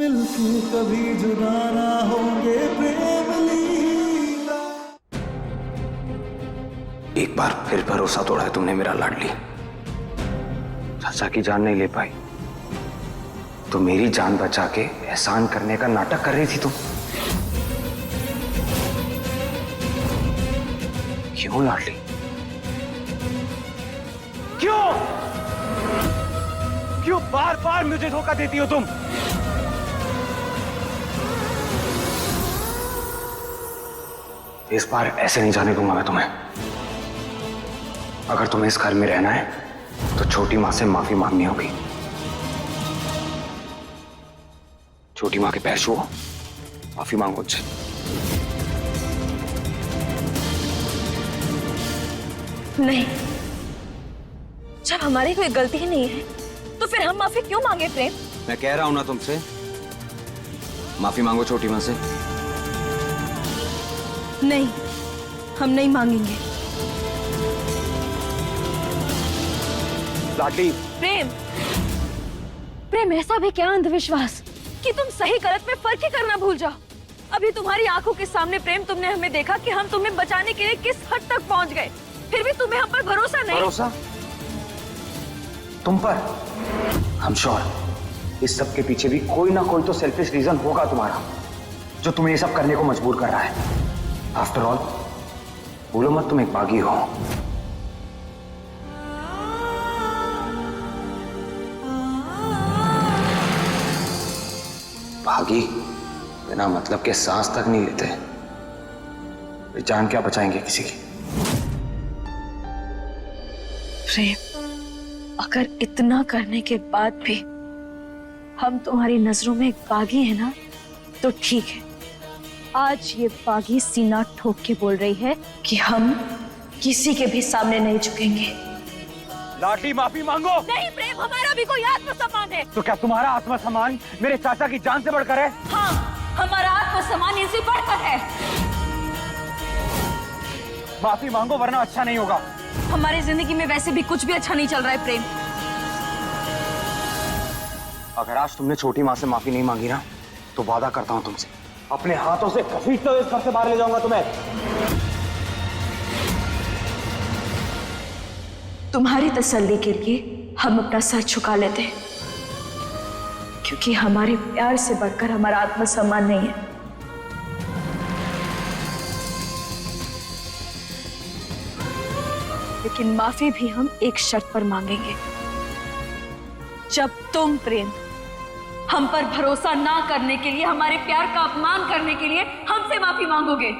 मिलके कभी जुदा ना होंगे प्रेम लीला। एक बार फिर भरोसा तोड़ा है तुमने मेरा लाडली। चाचा की जान नहीं ले पाई तो मेरी जान बचा के एहसान करने का नाटक कर रही थी तुम। क्यों लाडली, क्यों क्यों बार बार मुझे धोखा देती हो तुम? इस बार ऐसे नहीं जाने दूंगा मैं तुम्हें। अगर तुम्हें इस घर में रहना है तो छोटी मां से माफी मांगनी होगी। छोटी मां के पैर छुओ, माफी मांगो उनसे। नहीं, जब हमारी कोई गलती ही नहीं है तो फिर हम माफी क्यों मांगे प्रेम? मैं कह रहा हूं ना तुमसे, माफी मांगो छोटी मां से। नहीं, हम नहीं मांगेंगे। लाडली, प्रेम, प्रेम ऐसा भी क्या अंधविश्वास कि तुम सही गलत में फर्क ही करना भूल जाओ। अभी तुम्हारी आंखों के सामने प्रेम, तुमने हमें देखा कि हम तुम्हें बचाने के लिए किस हद तक पहुंच गए, फिर भी तुम्हें हम पर भरोसा नहीं। भरोसा तुम पर? हम श्योर इस सब के पीछे भी कोई ना कोई तो सेल्फिश रीजन होगा तुम्हारा, जो तुम्हें ये सब करने को मजबूर कर रहा है। आफ्टर ऑल बोलो मत तुम एक बागी हो। बागी बिना मतलब के सांस तक नहीं लेते, वे जान क्या बचाएंगे किसी की। प्रेम, अगर इतना करने के बाद भी हम तुम्हारी नजरों में एक बागी है ना, तो ठीक है। आज ये बागी सीना ठोक के बोल रही है कि हम किसी के भी सामने नहीं झुकेंगे। लाडली, माफी मांगो। नहीं प्रेम, हमारा भी कोई आत्मसम्मान है। तो क्या तुम्हारा आत्मसम्मान मेरे चाचा की जान से बढ़कर है? हाँ, हमारा आत्मसम्मान इनसे बढ़कर है। माफी मांगो वरना अच्छा नहीं होगा। हमारी जिंदगी में वैसे भी कुछ भी अच्छा नहीं चल रहा है प्रेम। अगर आज तुमने छोटी मां से माफी नहीं मांगी ना, तो वादा करता हूं तुमसे अपने हाथों से घसीटते हुए इस घर से बाहर ले जाऊंगा तुम्हें। तुम्हारी तसल्ली के लिए हम अपना सर झुका लेते हैं, क्योंकि हमारे प्यार से बढ़कर हमारा आत्मसम्मान नहीं है। लेकिन माफी भी हम एक शर्त पर मांगेंगे, जब तुम प्रेम हम पर भरोसा ना करने के लिए, हमारे प्यार का अपमान करने के लिए हमसे माफी मांगोगे।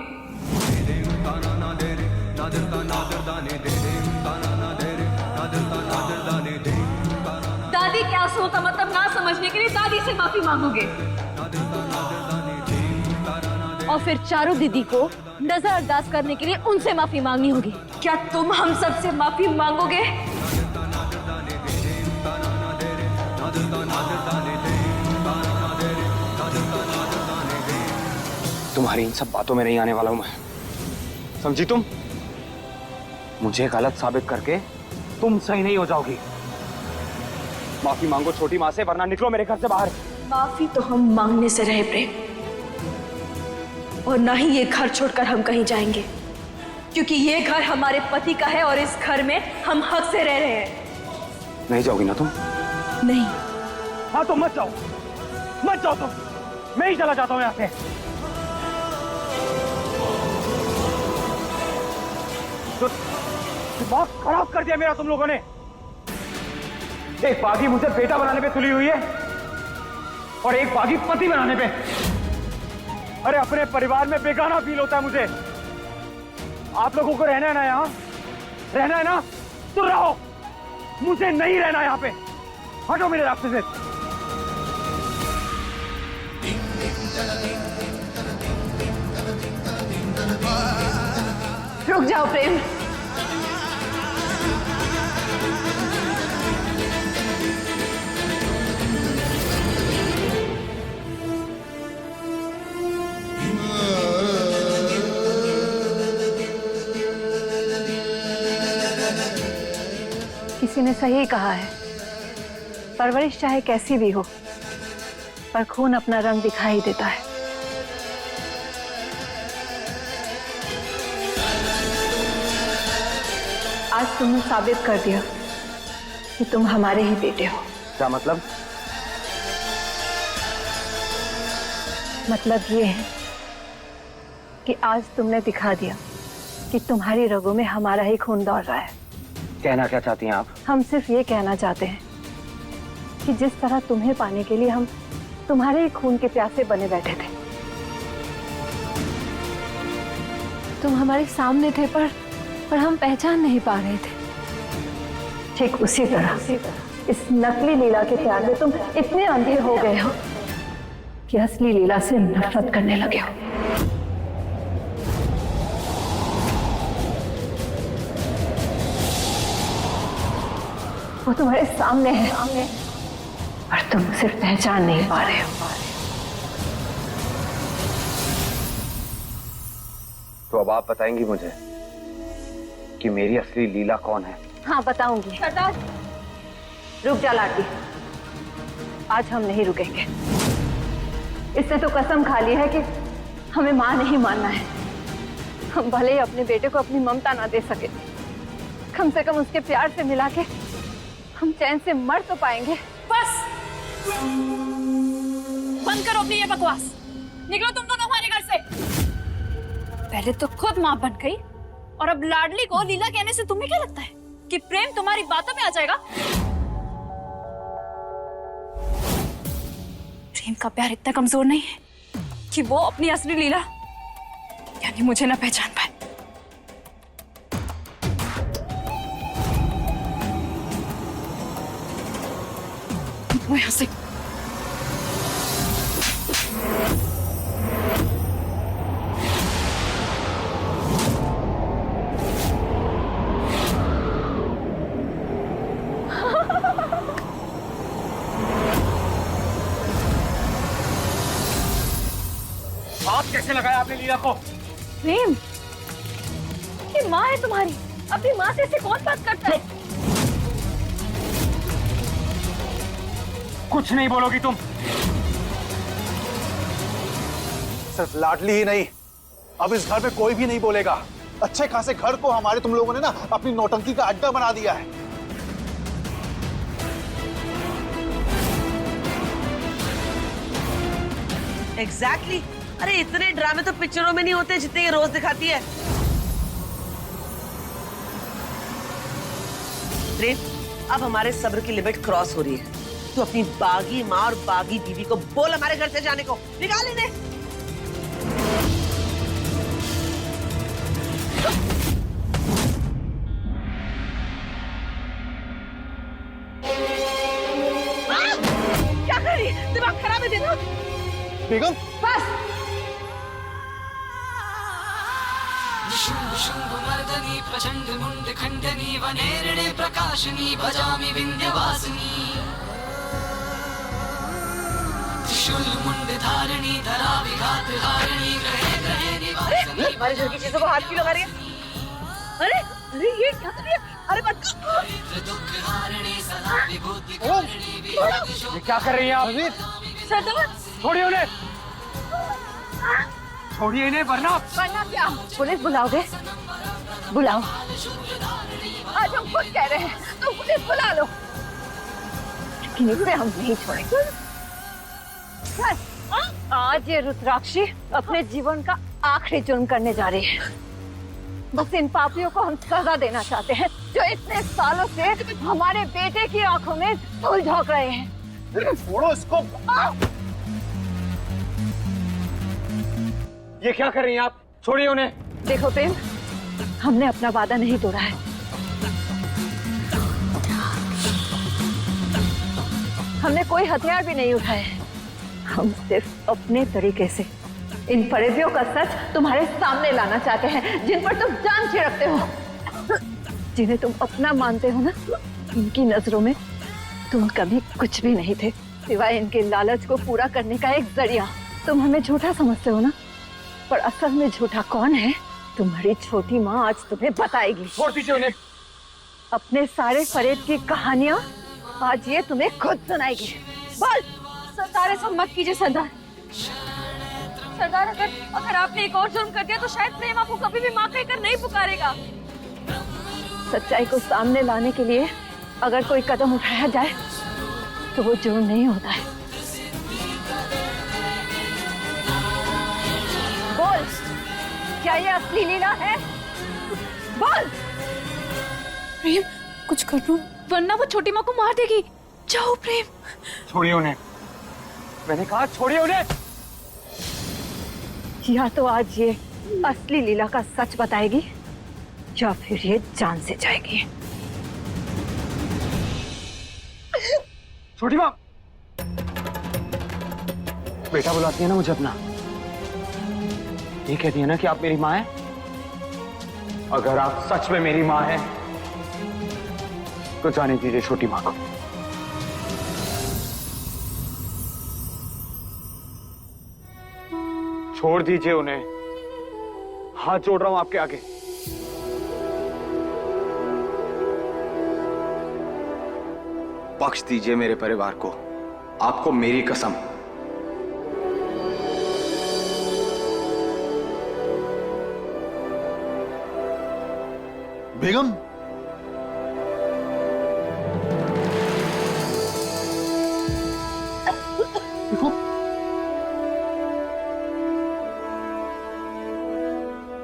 दादी क्या सोता मतलब ना समझने के लिए दादी से माफी मांगोगे, और फिर चारों दीदी को नजरअंदाज करने के लिए उनसे माफी मांगनी होगी। क्या तुम हम सबसे माफी मांगोगे? तुम्हारी इन सब बातों में नहीं आने वाला हूं मैं, समझी तुम? मुझे गलत साबित करके तुम सही नहीं हो जाओगी। माफी मांगो छोटी मां से, वरना निकलो मेरे घर से बाहर। माफी तो हम मांगने से रहे प्रेम, और ना ही ये घर छोड़कर हम कहीं जाएंगे, क्योंकि ये घर हमारे पति का है और इस घर में हम हक से रह रहे हैं। नहीं जाओगी ना तुम? नहीं। हाँ तो मत जाओ तुम, मैं ही चला जाता हूं यहां से। तो दिमाग खराब कर दिया मेरा तुम लोगों ने। एक बागी मुझे बेटा बनाने पे तुली हुई है और एक बागी पति बनाने पे। अरे अपने परिवार में बेगाना फील होता है मुझे। आप लोगों को रहना है ना यहाँ, रहना है ना तो रहो, मुझे नहीं रहना यहाँ पे। हटो मेरे रास्ते से। रुक जाओ प्रेम, किसी ने सही कहा है, परवरिश चाहे कैसी भी हो, पर खून अपना रंग दिखाई देता है। आज तुमने साबित कर दिया कि तुम हमारे ही बेटे हो। क्या मतलब? मतलब ये है कि आज तुमने दिखा दिया कि तुम्हारी रगों में हमारा ही खून दौड़ रहा है। कहना क्या चाहती हैं आप? हम सिर्फ ये कहना चाहते हैं कि जिस तरह तुम्हें पाने के लिए हम तुम्हारे ही खून के प्यासे बने बैठे थे, तुम हमारे सामने थे पर हम पहचान नहीं पा रहे थे। ठीक उसी तरह इस नकली लीला के प्यार में तुम इतने अंधे हो गए हो कि असली लीला से नफरत करने लगे हो। वो तुम्हारे सामने है और तुम सिर्फ पहचान नहीं पा रहे हो। तो अब आप बताएंगी मुझे कि मेरी असली लीला कौन है? हाँ बताऊंगी। सरदार रुक जा लाडली, आज हम नहीं रुकेंगे। इससे तो कसम खा ली है कि हमें मां नहीं मानना है। हम भले ही अपने बेटे को अपनी ममता ना दे सके, कम से कम उसके प्यार से मिला के हम चैन से मर तो पाएंगे। बस बंद करो अपनी ये बकवास, निकलो तुम दोनों हमारे घर से। पहले तो खुद मां बन गई और अब लाडली को लीला कहने से तुम्हें क्या लगता है कि प्रेम तुम्हारी बातों में आ जाएगा? प्रेम का प्यार इतना कमजोर नहीं है कि वो अपनी असली लीला यानी मुझे ना पहचान पाए। वो यहां से हाथ कैसे लगाया आपने लीला को? प्रेम, ये माँ है तुम्हारी, अपनी माँ से ऐसे कौन बात करता है? कुछ नहीं बोलोगी तुम? सिर्फ लाडली ही नहीं, अब इस घर में कोई भी नहीं बोलेगा। अच्छे खासे घर को हमारे तुम लोगों ने ना अपनी नौटंकी का अड्डा बना दिया है। एग्जैक्टली। अरे इतने ड्रामे तो पिक्चरों में नहीं होते जितने ये रोज दिखाती है। प्रेम, अब हमारे सब्र की लिमिट क्रॉस हो रही है। तू अपनी बागी माँ और बागी बीवी को बोल हमारे घर से जाने को। निकाल इन्हें। क्या कर रही है? दिमाग खराब है तेरा? बेगम, बस शुम्भुमर्दनी प्रचंड मुंड खंडनी वनेरणे प्रकाशनी भजामि विंध्यवासिनी त्रिशूल मुंड धारिणी धरा विघात हारिणी ग्रहे ग्रहे निवासिनी। हमारे घर की चीजों को हाथ क्यों लगा रही है? अरे अरे ये क्या कर रही है? अरे बच्चा, दुख हारिणी सदा विभूति कारिणी ये क्या कर रही हैं आप? सरदार, छोड़िए उन्हें, छोड़िए इन्हें वरना क्या पुलिस बुलाओगे? बुलाओ, आज हम खुद कह रहे हैं, तुम पुलिस बुला लो, लेकिन इसे हम नहीं छोड़ेंगे। आज ये रुद्राक्षी अपने जीवन का आखिरी जुर्म करने जा रही है। बस इन पापियों को हम सजा देना चाहते हैं जो इतने सालों से हमारे बेटे की आंखों में धूल झोंक रहे हैं। छोड़ो इसको। ये क्या कर रही हैं आप? छोड़िए उन्हें। देखो प्रेम, हमने अपना वादा नहीं तोड़ा है। हमने कोई हथियार भी नहीं उठाए हैं। हम सिर्फ अपने तरीके से इन फरेबियों का सच तुम्हारे सामने लाना चाहते हैं, जिन पर तुम जान छिड़कते हो, जिन्हें तुम अपना मानते हो ना। इनकी नजरों में तुम कभी कुछ भी नहीं थे, सिवाय इनके लालच को पूरा करने का एक जरिया। तुम हमें झूठा समझते हो ना, पर असल में झूठा कौन है, तुम्हारी छोटी माँ आज तुम्हें बताएगी। छोड़ दीजिए उन्हें। अपने सारे फरेब की कहानियाँ आज ये तुम्हें खुद सुनाएगी। बोल। सरदार ऐसा मत कीजिए सरदार। सरदार अगर आपने एक और जुर्म कर दिया तो शायद प्रेम आपको कभी भी माँ कहकर नहीं पुकारेगा। सच्चाई को सामने लाने के लिए अगर कोई कदम उठाया जाए तो वो जुर्म नहीं होता है। बोल, क्या ये असली लीला है? बोल। प्रेम कुछ कर लो वरना वो छोटी माँ को मार देगी। जाओ प्रेम। छोड़िए उन्हें, मैंने कहा छोड़िए उन्हें। या तो आज ये असली लीला का सच बताएगी या फिर ये जान से जाएगी। छोटी माँ, बेटा बुलाती है ना मुझे अपना, ये कहती है ना कि आप मेरी माँ हैं। अगर आप सच में मेरी माँ हैं तो जाने दीजिए छोटी माँ को। छोड़ दीजिए उन्हें, हाथ जोड़ रहा हूं आपके आगे। बख्श दीजिए मेरे परिवार को, आपको मेरी कसम। बेगम, देखो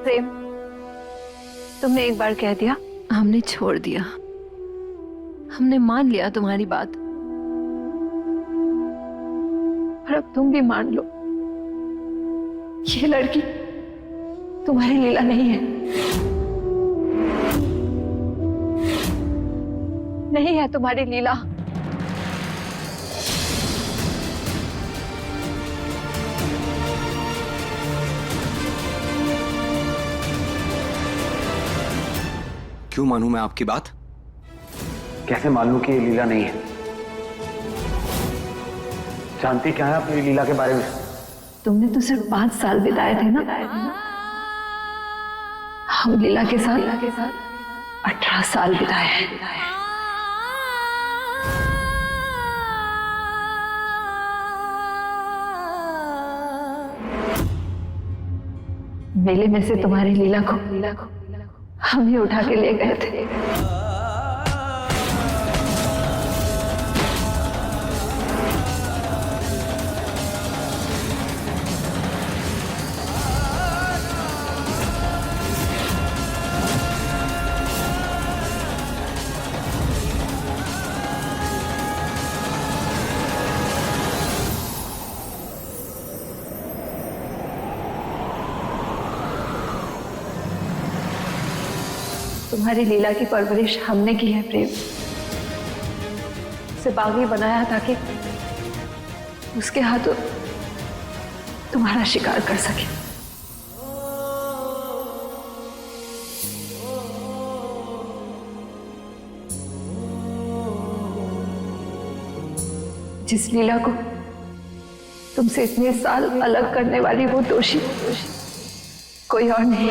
प्रेम, तुमने एक बार कह दिया, हमने छोड़ दिया, हमने मान लिया तुम्हारी बात। और अब तुम भी मान लो, ये लड़की तुम्हारी लीला नहीं है, नहीं है तुम्हारी लीला। क्यों मानूं मैं आपकी बात? कैसे मान लूं कि ये लीला नहीं है? जानती क्या है आप मेरी लीला के बारे में? तुमने तो सिर्फ 5 साल बिताए थे ना, हम लीला के साथ 18 साल बिताए हैं। मेले में से तुम्हारी लीला को हम ही उठा के ले गए थे। तुम्हारी लीला की परवरिश हमने की है प्रेम, उसे बागी बनाया ताकि उसके हाथों तुम्हारा शिकार कर सके। जिस लीला को तुमसे इतने साल अलग करने वाली वो दोषी कोई और नहीं,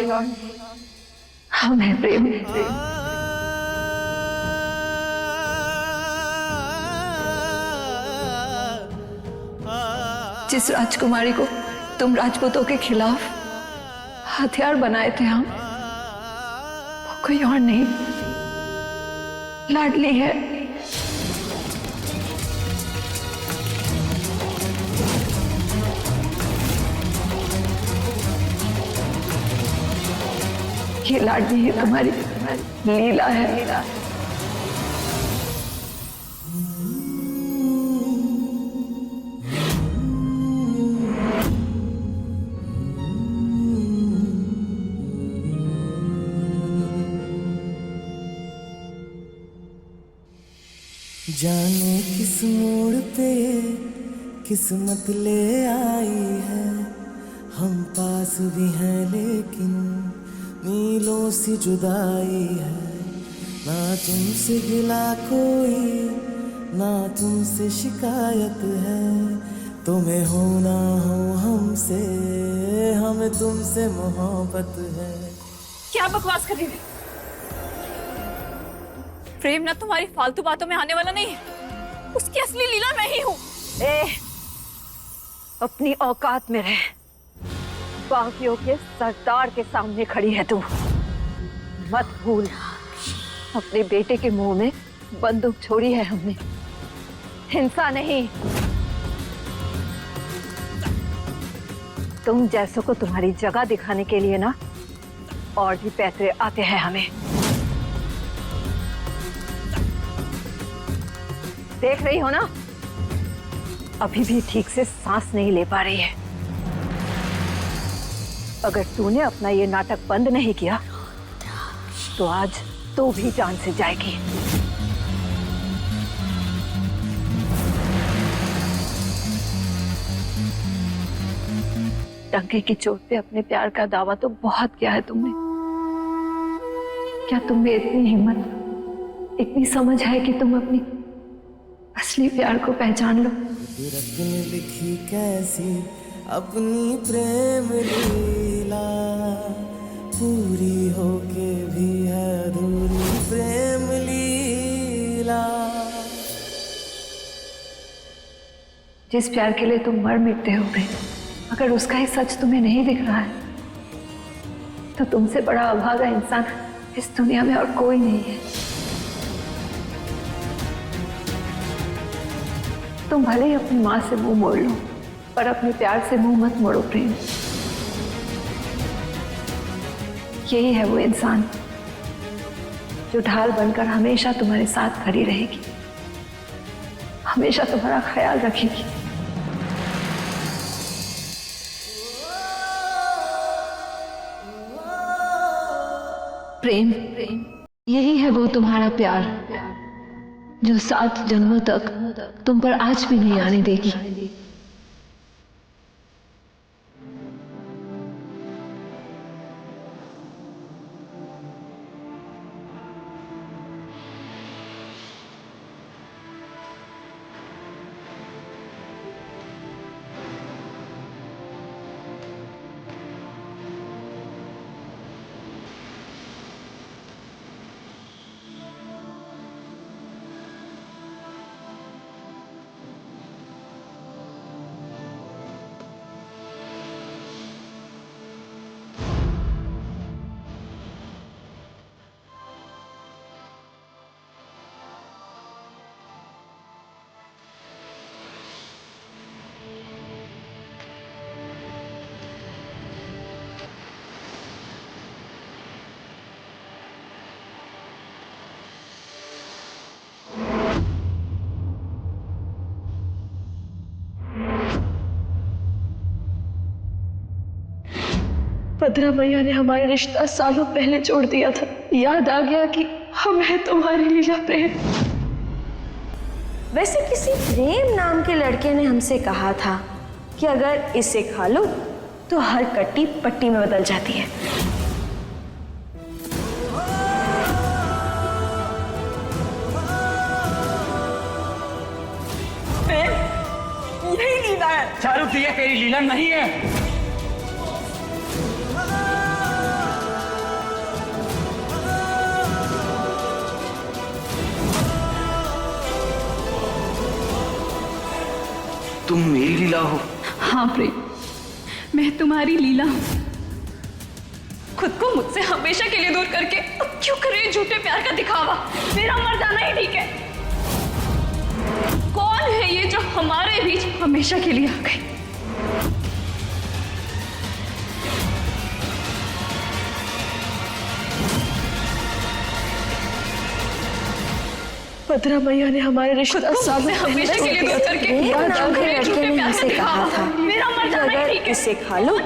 हम हैं प्रेम। जिस राजकुमारी को तुम राजपूतों के खिलाफ हथियार बनाए थे हम, वो कोई और नहीं, लाडली है। ये लाडली है तुम्हारी लीला है। जाने किस मोड़ पे किस्मत ले आई है, हम पास भी हैं लेकिन मीलों सी जुदाई है। ना तुमसे गिला कोई, ना तुमसे शिकायत है, तुम्हें हो ना हो हमसे, हमें तुमसे मोहब्बत है। क्या बकवास कर रही है? प्रेम ना तुम्हारी फालतू बातों में आने वाला नहीं है, उसकी असली लीला मैं ही हूँ। अपनी औकात में रह। बागियों के सरदार के सामने खड़ी है तू। मत भूल, अपने बेटे के मुंह में बंदूक छोड़ी है हमने, हिंसा नहीं। तुम जैसों को तुम्हारी जगह दिखाने के लिए ना और भी पैसे आते हैं हमें। देख रही हो ना, अभी भी ठीक से सांस नहीं ले पा रही है। अगर तूने अपना ये नाटक बंद नहीं किया तो आज तू भी जान से जाएगी। डंके की चोट पे अपने प्यार का दावा तो बहुत किया है तुमने। क्या तुम में इतनी हिम्मत, इतनी समझ है कि तुम अपनी असली प्यार को पहचान लो? रब ने लिखी कैसी अपनी प्रेम लीला, पूरी होके भी है अधूरी प्रेम लीला। जिस प्यार के लिए तुम मर मिटते हो गए, अगर उसका ही सच तुम्हें नहीं दिख रहा है तो तुमसे बड़ा अभागा इंसान इस दुनिया में और कोई नहीं है। तुम भले ही अपनी माँ से मुंह मोड़ लो, पर अपने प्यार से मुंह मत मोड़ो प्रेम। यही है वो इंसान जो ढाल बनकर हमेशा तुम्हारे साथ खड़ी रहेगी, हमेशा तुम्हारा ख्याल रखेगी। प्रेम, यही है वो तुम्हारा प्यार जो 7 जन्मों तक तुम पर आज भी नहीं आने देगी। भद्रा मैया ने हमारा रिश्ता सालों पहले जोड़ दिया था। याद आ गया कि हम है तुम्हारी लीला प्रेम। वैसे किसी प्रेम नाम के लड़के ने हमसे कहा था कि अगर इसे खा लो तो हर कट्टी पट्टी में बदल जाती है। यही लीला है। चारू प्रिया तेरी लीला नहीं है। तुम मेरी लीला हो। हाँ प्रेम, मैं तुम्हारी लीला हूं। खुद को मुझसे हमेशा के लिए दूर करके अब क्यों कर रही है झूठे प्यार का दिखावा? मेरा मर जाना ही ठीक है। कौन है ये जो हमारे बीच हमेशा के लिए आ गई? भद्रा मैया ने हमारे रिश्ता सालों हमेशा के लिए दूर करके प्रेम नाम के लड़के ने हमसे कहा था मेरा मर कि जाना ही अगर ठीक है। इसे खा लो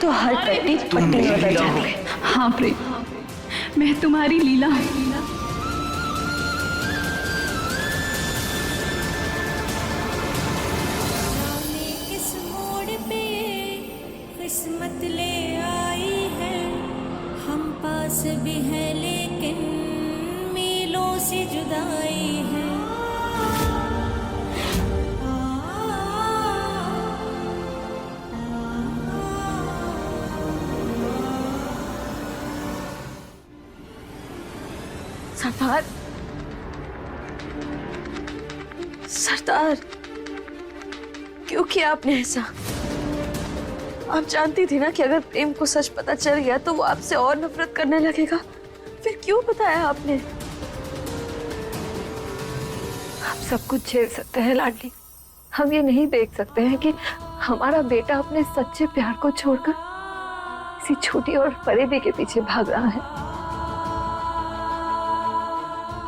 तो हर कट्टी पट्टी में बदल जाती है। हाँ प्रेम, मैं तुम्हारी लीला हूं। किस मोड़ पे किस्मत ले आई है, हम पास भी है लेकिन मीलों से जुदाई है। सरदार, सरदार क्यों किया आपने ऐसा? आप जानती थी ना कि अगर प्रेम को सच पता चल गया तो वो आपसे और नफरत करने लगेगा। फिर क्यों बताया आपने? आप सब कुछ झेल सकते हैं लाडली, हम ये नहीं देख सकते हैं कि हमारा बेटा अपने सच्चे प्यार को छोड़कर किसी छोटी और फरेबी के पीछे भाग रहा है।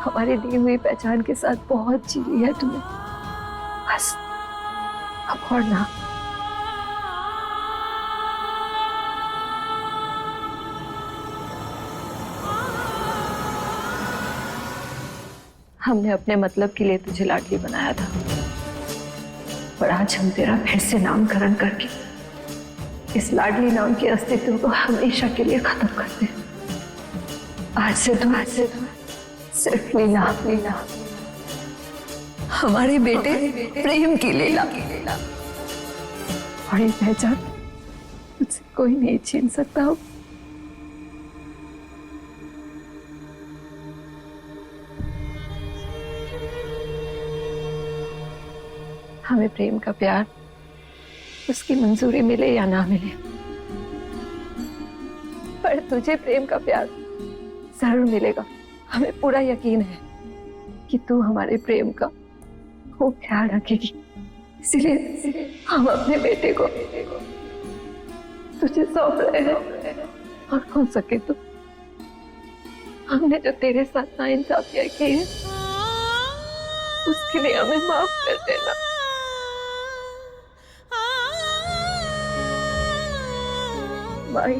हमारी दी हुई पहचान के साथ बहुत जी ली है तुमने, बस अब और ना। हमने अपने मतलब के लिए तुझे लाडली बनाया था, पर आज हम तेरा फिर से नामकरण करके इस लाडली नाम के अस्तित्व को हमेशा के लिए खत्म करते हैं। आज से तू सिर्फ लीला लीला, हमारे बेटे प्रेम की लीला। और ये पहचान तुझसे कोई नहीं छीन सकता हो। हमें प्रेम का प्यार, उसकी मंजूरी मिले या ना मिले, पर तुझे प्रेम का प्यार जरूर मिलेगा। हमें पूरा यकीन है कि तू हमारे प्रेम का खूब ख्याल रखेगी। इसीलिए हम अपने बेटे को तुझे सौंप रहे हैं। और हो सके तो हमने जो तेरे साथ नाइंसाफियां की है उसके लिए हमें माफ कर देना। बाय।